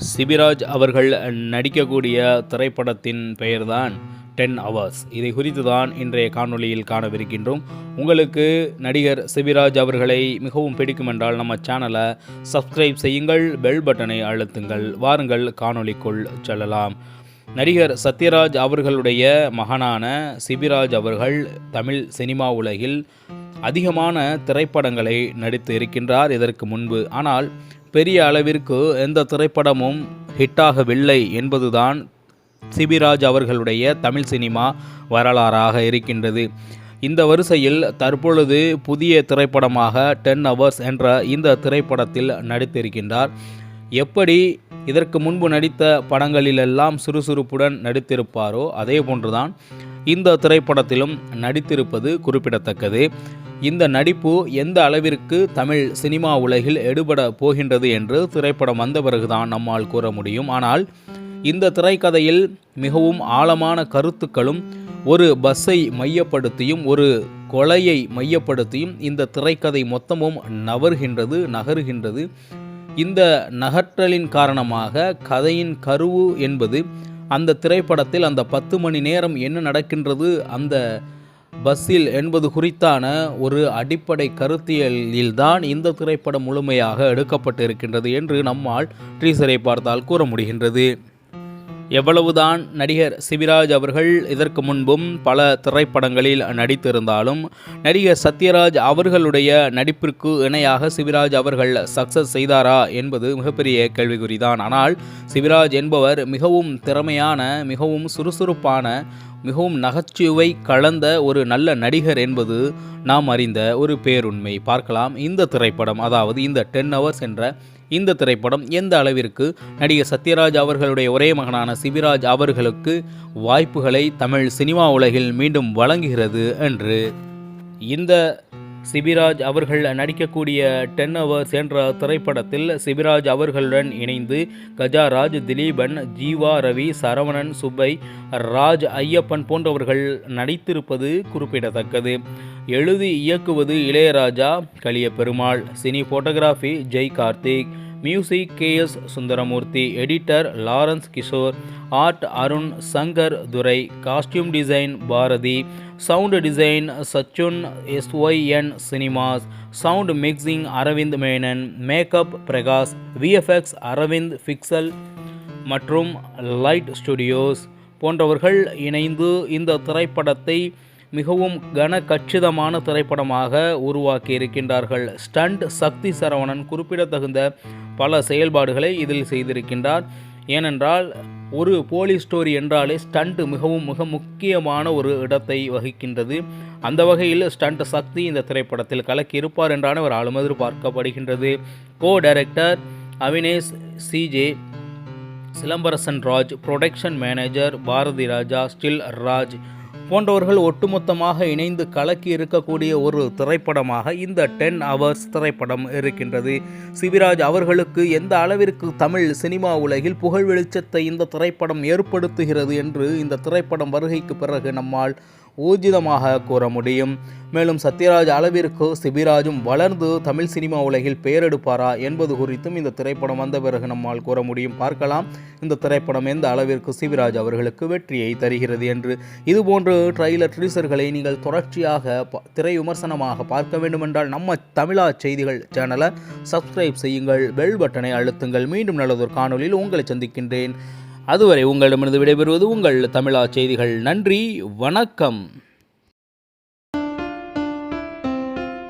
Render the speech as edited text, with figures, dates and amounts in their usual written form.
சிபிராஜ் அவர்கள் நடிக்கக்கூடிய திரைப்படத்தின் பெயர்தான் 10 ஹவர்ஸ். இதை குறித்து தான் இன்றைய காணொளியில் காணவிருக்கின்றோம். உங்களுக்கு நடிகர் சிபிராஜ் அவர்களை மிகவும் பிடிக்கும் என்றால் நம்ம சேனலை சப்ஸ்கிரைப் செய்யுங்கள், பெல் பட்டனை அழுத்துங்கள். வாருங்கள் காணொளிக்குள் செல்லலாம். நடிகர் சத்யராஜ் அவர்களுடைய மகனான சிபிராஜ் அவர்கள் தமிழ் சினிமா உலகில் அதிகமான திரைப்படங்களை நடித்து இருக்கின்றார் இதற்கு முன்பு. ஆனால் பெரிய அளவிற்கு எந்த திரைப்படமும் ஹிட்டாகவில்லை என்பதுதான் சிபிராஜ் அவர்களுடைய தமிழ் சினிமா வரலாறாக இருக்கின்றது. இந்த வரிசையில் தற்பொழுது புதிய திரைப்படமாக 10 ஹவர்ஸ் என்ற இந்த திரைப்படத்தில் நடித்திருக்கின்றார். எப்படி இதற்கு முன்பு நடித்த படங்களிலெல்லாம் சுறுசுறுப்புடன் நடித்திருப்பாரோ அதே போன்றுதான் இந்த திரைப்படத்திலும் நடித்திருப்பது குறிப்பிடத்தக்கது. இந்த நடிப்பு எந்த அளவிற்கு தமிழ் சினிமா உலகில் எடுபட போகின்றது என்று திரைப்படம் வந்த பிறகுதான் நம்மால் கூற முடியும். ஆனால் இந்த திரைக்கதையில் மிகவும் ஆழமான கருத்துக்களும் ஒரு பஸ்ஸை மையப்படுத்தியும் ஒரு கொலையை மையப்படுத்தியும் இந்த திரைக்கதை மொத்தமும் நகருகின்றது. இந்த நகற்றலின் காரணமாக கதையின் கருவு என்பது அந்த திரைப்படத்தில் அந்த 10 மணி நேரம் என்ன நடக்கின்றது அந்த பஸ்ஸில் என்பது குறித்தான ஒரு அடிப்படை கருத்தியலில்தான் இந்த திரைப்படம் முழுமையாக எடுக்கப்பட்டிருக்கின்றது என்று நம்மால் டீசரை பார்த்தால் கூற முடிகின்றது. எவ்வளவுதான் நடிகர் சிபிராஜ் அவர்கள் இதற்கு முன்பும் பல திரைப்படங்களில் நடித்திருந்தாலும் நடிகர் சத்யராஜ் அவர்களுடைய நடிப்பிற்கு இணையாக சிபிராஜ் அவர்கள் சக்சஸ் செய்தாரா என்பது மிகப்பெரிய கேள்விக்குறிதான். ஆனால் சிபிராஜ் என்பவர் மிகவும் திறமையான, மிகவும் சுறுசுறுப்பான, மிகவும் நகைச்சுவை கலந்த ஒரு நல்ல நடிகர் என்பது நாம் அறிந்த ஒரு பேருண்மை. பார்க்கலாம் இந்த திரைப்படம், அதாவது இந்த 10 ஹவர்ஸ் என்ற இந்த திரைப்படம் எந்த அளவிற்கு நடிகர் சத்யராஜ் அவர்களுடைய ஒரே மகனான சிபிராஜ் அவர்களுக்கு வாய்ப்புகளை தமிழ் சினிமா உலகில் மீண்டும் வழங்குகிறது என்று. இந்த சிபிராஜ் அவர்கள் நடிக்கக்கூடிய 10 ஹவர்ஸ் என்ற திரைப்படத்தில் சிபிராஜ் அவர்களுடன் இணைந்து கஜாராஜ், திலீபன், ஜீவா ரவி, சரவணன், சுப்பை, ராஜ் ஐயப்பன் போன்றவர்கள் நடித்திருப்பது குறிப்பிடத்தக்கது. எழுதி இயக்குவது Ilaiyaraaja, Kaliya Perumal, cine photography Jai Karthik, music KS Sundaramoorthy, editor Lawrence Kishore, art Arun Sankar Durai, costume design Bharathi, sound design Sachin SYN cinemas, sound mixing Aravind Menon, makeup Prakash, VFX Aravind pixel மற்றும் லைட் ஸ்டுடியோஸ் போன்றவர்கள் இணைந்து இந்த திரைப்படத்தை மிகவும் கச்சிதமான திரைப்படமாக உருவாக்கி இருக்கின்றார்கள். ஸ்டண்ட் சக்தி சரவணன் குறிப்பிடத்தகுந்த பல செயல்பாடுகளை இதில் செய்திருக்கின்றார். ஏனென்றால் ஒரு போலீஸ் ஸ்டோரி என்றாலே ஸ்டண்ட் மிக முக்கியமான ஒரு இடத்தை வகிக்கின்றது. அந்த வகையில் ஸ்டண்ட் சக்தி இந்த திரைப்படத்தில் கலக்கி இருப்பார் என்றான ஒரு ஆளும் எதிர்பார்க்கப்படுகின்றது. Co director Avinesh CJ, Silambarasan Raj, production manager Bharathi Raja, still Raj போன்றவர்கள் ஒட்டுமொத்தமாக இணைந்து கலக்கி இருக்கக்கூடிய ஒரு திரைப்படமாக இந்த 10 ஹவர்ஸ் திரைப்படம் இருக்கின்றது. சிபிராஜ் அவர்களுக்கு எந்த அளவிற்கு தமிழ் சினிமா உலகில் புகழ் வெளிச்சத்தை இந்த திரைப்படம் ஏற்படுத்துகிறது என்று இந்த திரைப்படம் வருகைக்கு பிறகு நம்மால் ஊர்ஜிதமாக கூற முடியும். மேலும் சத்யராஜ் அளவிற்கு சிபிராஜும் வளர்ந்து தமிழ் சினிமா உலகில் பெயரெடுப்பாரா என்பது குறித்தும் இந்த திரைப்படம் வந்த பிறகு நம்மால் கூற முடியும். பார்க்கலாம் இந்த திரைப்படம் எந்த அளவிற்கு சிபிராஜ் அவர்களுக்கு வெற்றியை தருகிறது என்று. இதுபோன்று ட்ரைலர் டீசர்களை நீங்கள் தொடர்ச்சியாக திரை விமர்சனமாக பார்க்க வேண்டுமென்றால் நம்ம தமிழா செய்திகள் சேனலை சப்ஸ்கிரைப் செய்யுங்கள், பெல் பட்டனை அழுத்துங்கள். மீண்டும் நல்லதொரு காணொலியில் உங்களை சந்திக்கின்றேன். அதுவரை உங்களிடமிருந்து விடைபெறுவது உங்கள் தமிழா செய்திகள். நன்றி, வணக்கம்.